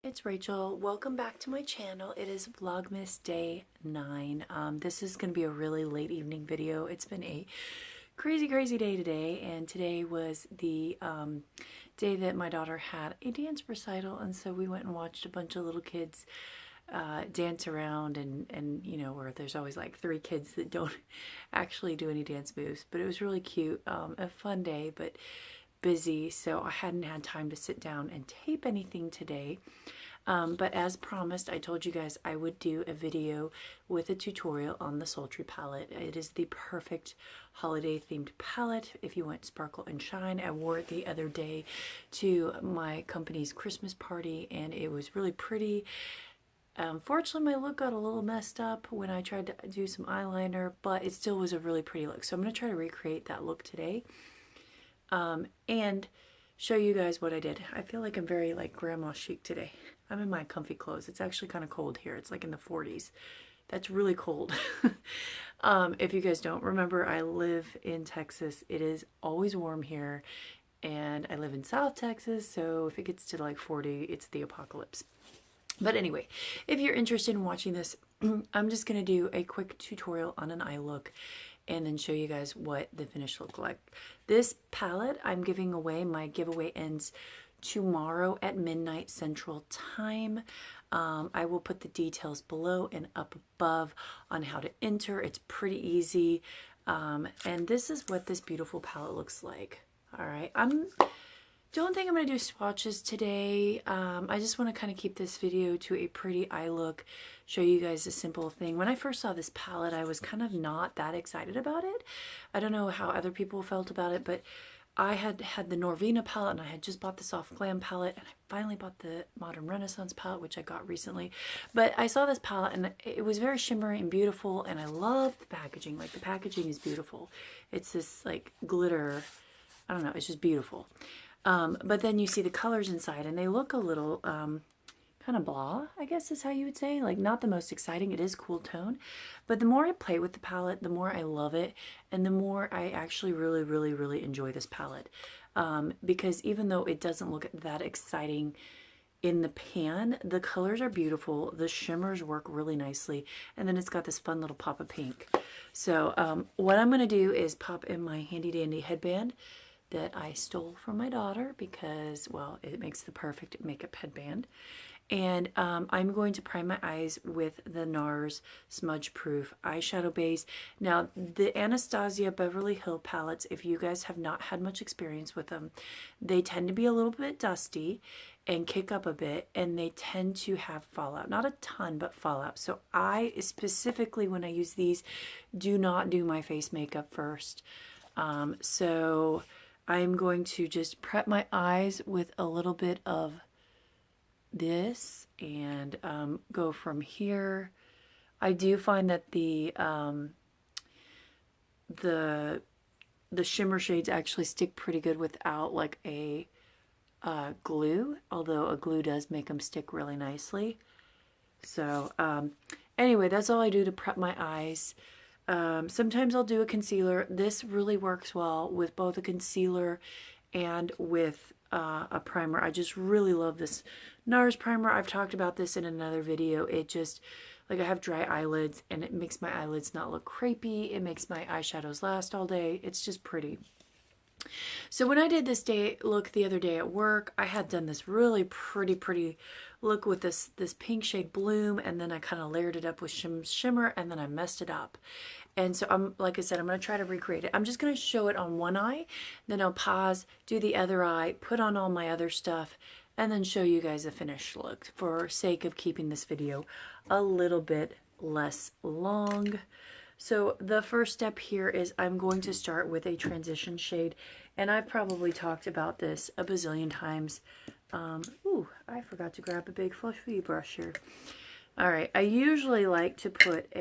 It's Rachel. Welcome back to my channel. It is Vlogmas day 9. This is going to be a really late evening video. It's been a crazy day today, and today was the day that my daughter had a dance recital, and so we went and watched a bunch of little kids dance around, and you know, where there's always like 3 kids that don't actually do any dance moves, but it was really cute. A fun day, but busy, so I hadn't had time to sit down and tape anything today. But as promised, I told you guys I would do a video with a tutorial on the Sultry palette. It is the perfect holiday themed palette if you want sparkle and shine. I wore it the other day to my company's Christmas party, and it was really pretty. Fortunately, my look got a little messed up when I tried to do some eyeliner, but it still was a really pretty look. So I'm going to try to recreate that look today. And show you guys what I did. I feel like I'm very like grandma chic today. I'm in my comfy clothes. It's actually kind of cold here. It's like in the 40s. That's really cold. If you guys don't remember, I live in Texas. It is always warm here, and I live in South Texas, so if it gets to like 40, it's the apocalypse. But anyway, if you're interested in watching this, I'm just going to do a quick tutorial on an eye look and then show you guys what the finish look like. This palette I'm giving away. My giveaway ends tomorrow at midnight Central Time. I will put the details below and up above on how to enter. It's pretty easy. And this is what this beautiful palette looks like. All right. Don't think I'm going to do swatches today. I just want to kind of keep this video to a pretty eye look, show you guys a simple thing. When I first saw this palette, I was kind of not that excited about it. I don't know how other people felt about it, but I had the Norvina palette, and I had just bought the Soft Glam palette, and I finally bought the Modern Renaissance palette, which I got recently. But I saw this palette, and it was very shimmery and beautiful, and I love the packaging. Like, the packaging is beautiful. It's this, like, glitter. I don't know. It's just beautiful. But then you see the colors inside, and they look a little kind of blah, I guess is how you would say. Like, not the most exciting. It is cool tone. But the more I play with the palette, the more I love it, and the more I actually really enjoy this palette. Because even though it doesn't look that exciting in the pan, the colors are beautiful. The shimmers work really nicely. And then it's got this fun little pop of pink. So what I'm going to do is pop in my handy dandy headband that I stole from my daughter because, well, it makes the perfect makeup headband. And I'm going to prime my eyes with the NARS Smudge Proof Eyeshadow Base. Now, the Anastasia Beverly Hills palettes, if you guys have not had much experience with them, they tend to be a little bit dusty and kick up a bit, and they tend to have fallout. Not a ton, but fallout. So I specifically, when I use these, do not do my face makeup first. So I'm going to just prep my eyes with a little bit of this and go from here. I do find that the shimmer shades actually stick pretty good without like a glue, although a glue does make them stick really nicely. So anyway, that's all I do to prep my eyes. Sometimes I'll do a concealer. This really works well with both a concealer and with a primer. I just really love this NARS primer. I've talked about this in another video. It just, like, I have dry eyelids, and it makes my eyelids not look crepey. It makes my eyeshadows last all day. It's just pretty. So when I did this look the other day at work, I had done this really pretty look with this pink shade Bloom, and then I kind of layered it up with shimmer, and then I messed it up. And so like I said, I'm going to try to recreate it. I'm just going to show it on one eye, then I'll pause, do the other eye, put on all my other stuff, and then show you guys a finished look for sake of keeping this video a little bit less long. So the first step here is I'm going to start with a transition shade, and I've probably talked about this a bazillion times. Ooh, I forgot to grab a big fluffy brush here. All right, I usually like to put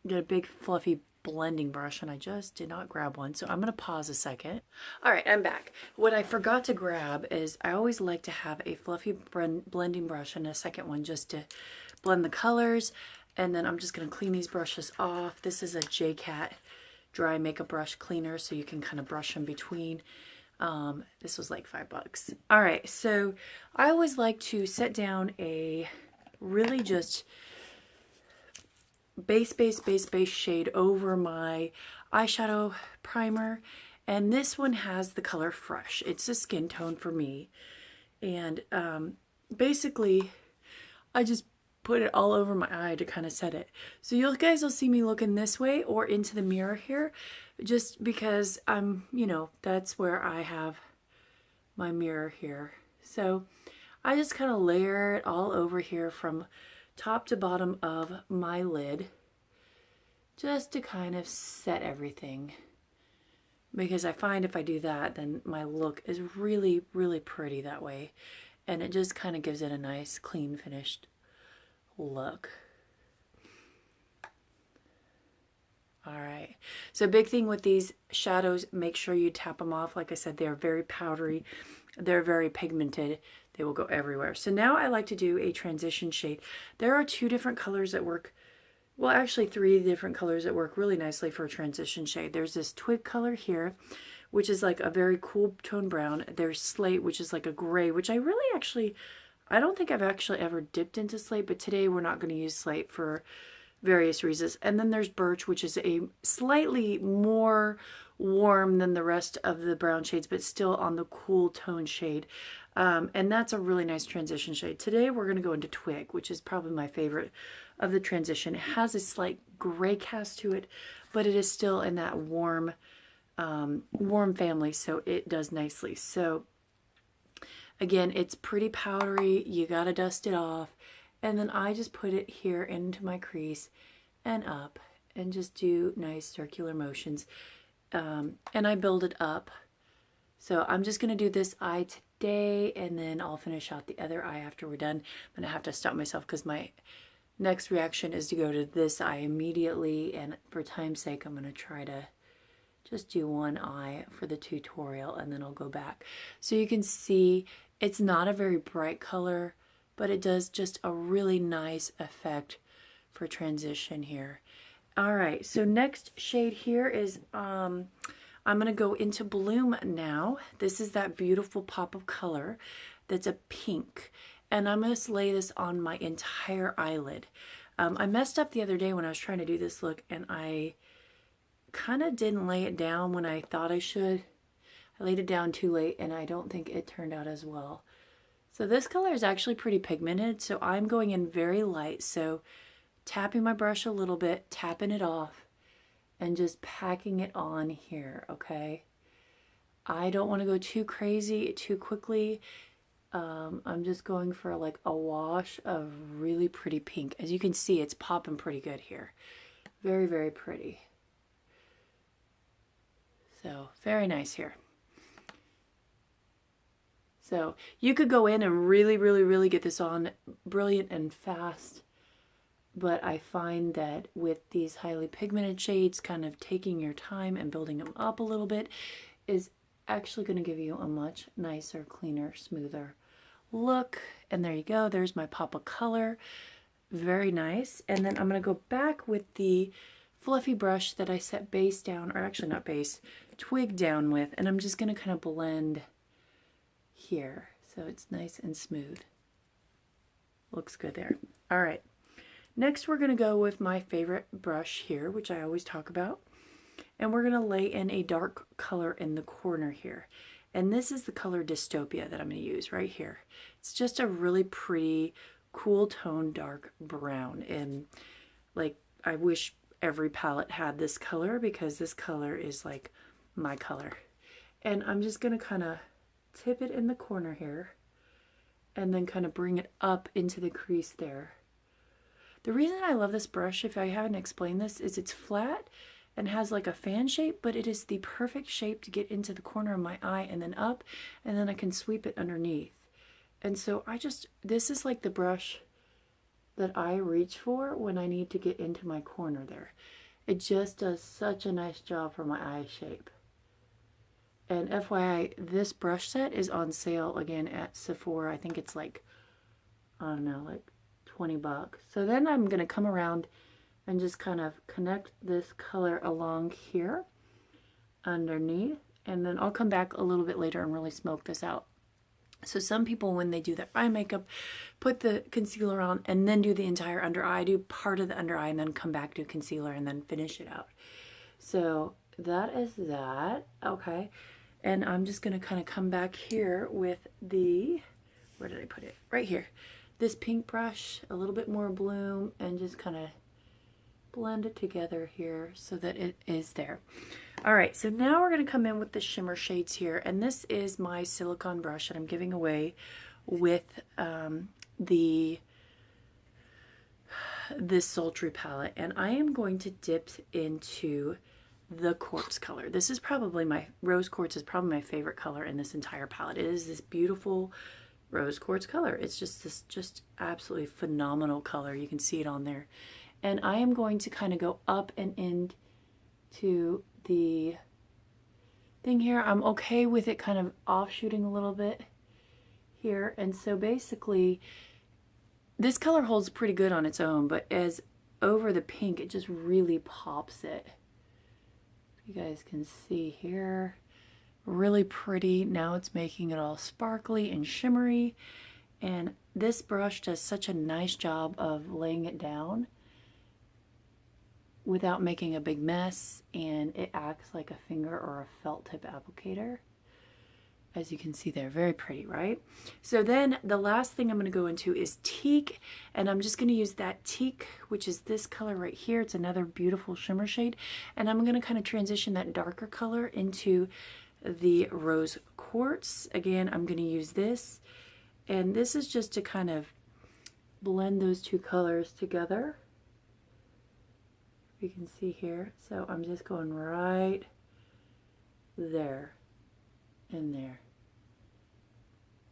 get a big fluffy blending brush, and I just did not grab one, so I'm going to pause a second. All right, I'm back. What I forgot to grab is I always like to have a fluffy blending brush and a second one just to blend the colors. And then I'm just going to clean these brushes off. This is a JCat dry makeup brush cleaner, so you can kind of brush them between. This was like $5. All right, so I always like to set down a really just base shade over my eyeshadow primer. And this one has the color Fresh. It's a skin tone for me. And basically, I just put it all over my eye to kind of set it. So you guys will see me looking this way or into the mirror here, just because I'm, you know, that's where I have my mirror here. So I just kind of layer it all over here from top to bottom of my lid, just to kind of set everything. Because I find if I do that, then my look is really, really pretty that way. And it just kind of gives it a nice, clean, finished look. All right. So big thing with these shadows, make sure you tap them off. Like I said, they're very powdery. They're very pigmented. They will go everywhere. So now I like to do a transition shade. There are 2 different colors that work. Well, actually 3 different colors that work really nicely for a transition shade. There's this twig color here, which is like a very cool tone brown. There's slate, which is like a gray, which I really actually, I don't think I've actually ever dipped into slate, but today we're not going to use slate for various reasons. And then there's birch, which is a slightly more warm than the rest of the brown shades, but still on the cool tone shade. And that's a really nice transition shade. Today we're going to go into twig, which is probably my favorite of the transition. It has a slight gray cast to it, but it is still in that warm family, so it does nicely. So again, it's pretty powdery. You got to dust it off. And then I just put it here into my crease and up and just do nice circular motions. And I build it up. So I'm just going to do this eye today, and then I'll finish out the other eye after we're done. I'm going to have to stop myself because my next reaction is to go to this eye immediately. And for time's sake, I'm going to try to just do one eye for the tutorial, and then I'll go back. So you can see it's not a very bright color, but it does just a really nice effect for transition here. All right, so next shade here is, I'm going to go into Bloom now. This is that beautiful pop of color that's a pink. And I'm going to lay this on my entire eyelid. I messed up the other day when I was trying to do this look, and I kind of didn't lay it down when I thought I should. I laid it down too late, and I don't think it turned out as well. So this color is actually pretty pigmented, so I'm going in very light. So tapping my brush a little bit, tapping it off, and just packing it on here, okay? I don't want to go too crazy, too quickly. I'm just going for like a wash of really pretty pink. As you can see, it's popping pretty good here. Very, very pretty. So very nice here. So you could go in and really, really, really get this on brilliant and fast. But I find that with these highly pigmented shades, kind of taking your time and building them up a little bit is actually going to give you a much nicer, cleaner, smoother look. And there you go. There's my pop of color. Very nice. And then I'm going to go back with the fluffy brush that I set base down, or actually not base, twig down with. And I'm just going to kind of blend here so it's nice and smooth. Looks good there. All right. Next, we're going to go with my favorite brush here, which I always talk about. And we're going to lay in a dark color in the corner here. And this is the color Dystopia that I'm going to use right here. It's just a really pretty, cool tone, dark brown. And like, I wish every palette had this color, because this color is like my color. And I'm just going to kind of tip it in the corner here and then kind of bring it up into the crease there. The reason I love this brush, if I haven't explained this, is it's flat and has like a fan shape, but it is the perfect shape to get into the corner of my eye and then up, and then I can sweep it underneath. And so this is like the brush that I reach for when I need to get into my corner there. It just does such a nice job for my eye shape. And FYI, this brush set is on sale again at Sephora. I think it's like, I don't know, like $20. So then I'm going to come around and just kind of connect this color along here underneath And then I'll come back a little bit later and really smoke this out. So some people, when they do their eye makeup, put the concealer on and then do the entire under eye. I do part of the under eye and then come back, do concealer, and then finish it out. So that is that. Okay. And I'm just going to kind of come back here with the, where did I put it? Right here. This pink brush, a little bit more bloom, and just kind of blend it together here so that it is there. All right, so now we're going to come in with the shimmer shades here, and this is my silicone brush that I'm giving away with this sultry palette, and I am going to dip into the quartz color. This is probably my rose quartz is probably my favorite color in this entire palette. It is this beautiful rose quartz color. It's just this absolutely phenomenal color. You can see it on there. And I am going to kind of go up and into the thing here. I'm okay with it kind of offshooting a little bit here. And so basically this color holds pretty good on its own, but as over the pink, it just really pops it. You guys can see here, really pretty. Now it's making it all sparkly and shimmery. And this brush does such a nice job of laying it down without making a big mess, and it acts like a finger or a felt tip applicator. As you can see there, very pretty, right? So then the last thing I'm going to go into is teak, and I'm just going to use that teak, which is this color right here. It's another beautiful shimmer shade, and I'm going to kind of transition that darker color into the rose quartz. Again, I'm going to use this, and this is just to kind of blend those two colors together. You can see here. So I'm just going right there and there.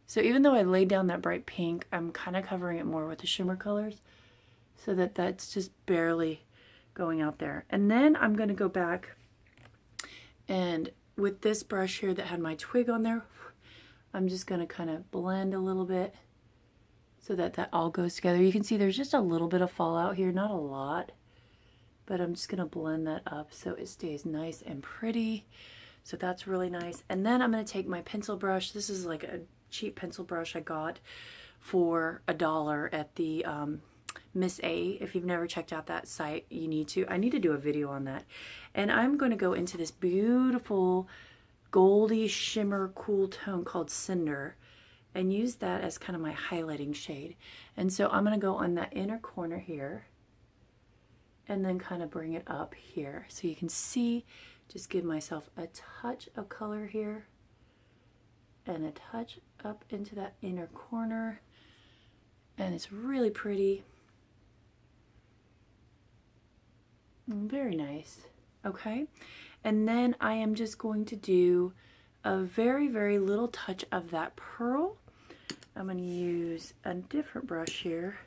So even though I laid down that bright pink, I'm kind of covering it more with the shimmer colors so that that's just barely going out there. And then I'm going to go back and with this brush here that had my twig on there, I'm just going to kind of blend a little bit so that that all goes together. You can see there's just a little bit of fallout here, not a lot. But I'm just going to blend that up so it stays nice and pretty. So that's really nice. And then I'm going to take my pencil brush. This is like a cheap pencil brush I got for $1 at the Miss A. If you've never checked out that site, you need to. I need to do a video on that. And I'm going to go into this beautiful goldy shimmer cool tone called Cinder and use that as kind of my highlighting shade. And so I'm going to go on that inner corner here and then kind of bring it up here. So you can see, just give myself a touch of color here and a touch up into that inner corner. And it's really pretty. Very nice. Okay. And then I am just going to do a very, very little touch of that pearl. I'm going to use a different brush here.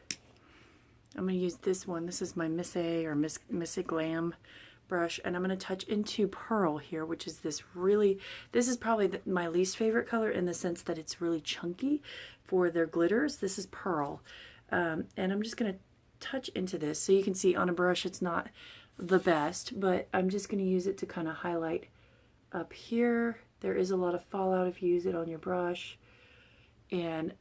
I'm going to use this one. This is my Miss A or Miss A Glam brush, and I'm going to touch into pearl here, which is this really, this is probably my least favorite color in the sense that it's really chunky for their glitters. This is pearl, and I'm just going to touch into this. So you can see on a brush it's not the best, but I'm just going to use it to kind of highlight up here. There is a lot of fallout if you use it on your brush, and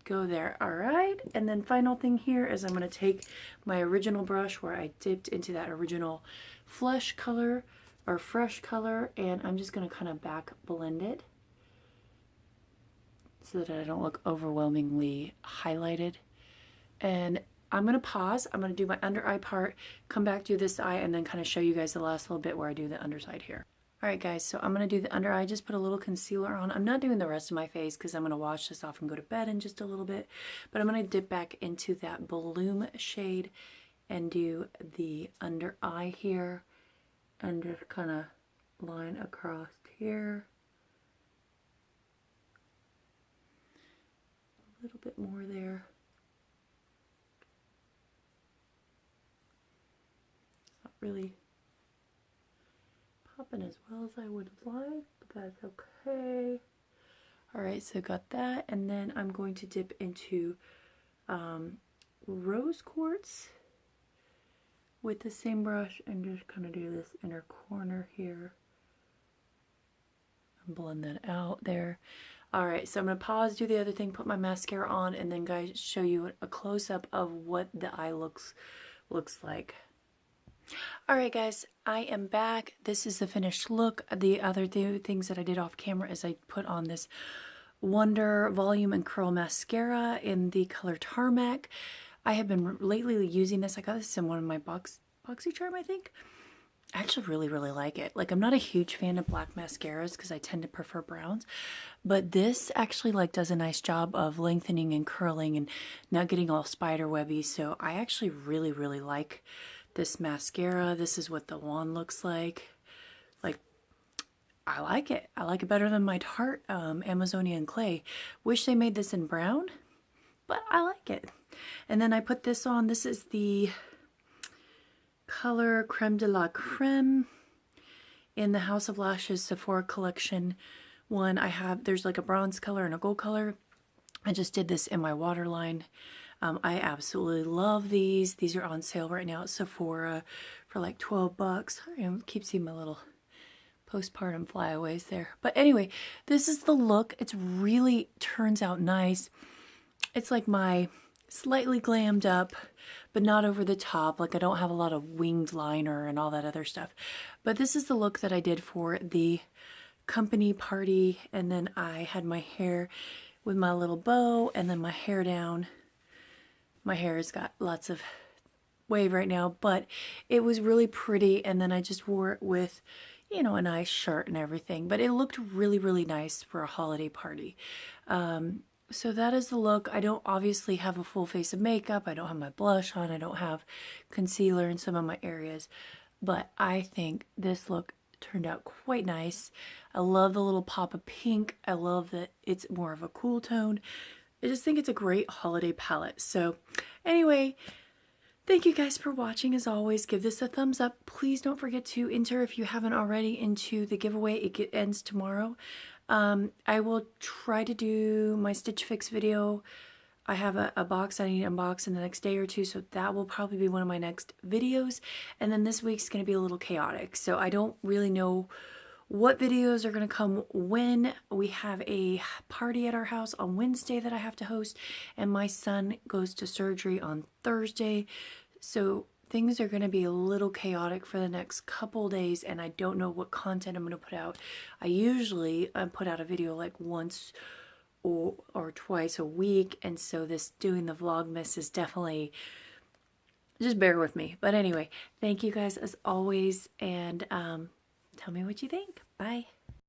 go there. All right, and then final thing here is I'm going to take my original brush where I dipped into that original flesh color or fresh color, and I'm just going to kind of back blend it so that I don't look overwhelmingly highlighted. And I'm going to pause. I'm going to do my under eye part, come back, do this eye, and then kind of show you guys the last little bit where I do the underside here. Alright guys, so I'm going to do the under eye, just put a little concealer on. I'm not doing the rest of my face because I'm going to wash this off and go to bed in just a little bit. But I'm going to dip back into that bloom shade and do the under eye here. And just kind of line across here. A little bit more there. Not really popping as well as I would like, but that's okay. Alright, so got that, and then I'm going to dip into rose quartz with the same brush and just kind of do this inner corner here. blend that out there. Alright, so I'm going to pause, do the other thing, put my mascara on, and then guys show you a close-up of what the eye looks like. Alright guys, I am back. This is the finished look. The other things that I did off camera is I put on this Wonder Volume and Curl Mascara in the color Tarmac. I have been lately using this. I got this in one of my BoxyCharm, I think. I actually really like it. Like, I'm not a huge fan of black mascaras because I tend to prefer browns, but this actually like does a nice job of lengthening and curling and not getting all spider webby. So I actually really like this mascara. This is what the wand looks like. Like, I like it. I like it better than my Tarte Amazonian Clay. Wish they made this in brown, but I like it. And then I put this on. This is the color Creme de la Creme in the House of Lashes Sephora collection one. There's like a bronze color and a gold color. I just did this in my waterline. I absolutely love these. These are on sale right now at Sephora for like 12 bucks. I keep seeing my little postpartum flyaways there. But anyway, this is the look. It's really turns out nice. It's like my slightly glammed up, but not over the top. Like, I don't have a lot of winged liner and all that other stuff. But this is the look that I did for the company party. And then I had my hair with my little bow and then my hair down. My hair has got lots of wave right now, but it was really pretty. And then I just wore it with, you know, a nice shirt and everything. But it looked really nice for a holiday party. So that is the look. I don't obviously have a full face of makeup. I don't have my blush on. I don't have concealer in some of my areas. But I think this look turned out quite nice. I love the little pop of pink. I love that it's more of a cool tone. I just think it's a great holiday palette. So anyway, thank you guys for watching. As always, give this a thumbs up. Please don't forget to enter, if you haven't already, into the giveaway. It ends tomorrow. I will try to do my Stitch Fix video. I have a box I need to unbox in the next day or two, so that will probably be one of my next videos. And then this week's going to be a little chaotic, so I don't really know what videos are going to come when. We have a party at our house on Wednesday that I have to host, and my son goes to surgery on Thursday, so things are going to be a little chaotic for the next couple days, and I don't know what content I'm going to put out. I usually put out a video like once or twice a week, and so doing the Vlogmas is definitely, just bear with me. But anyway, thank you guys as always, and tell me what you think. Bye.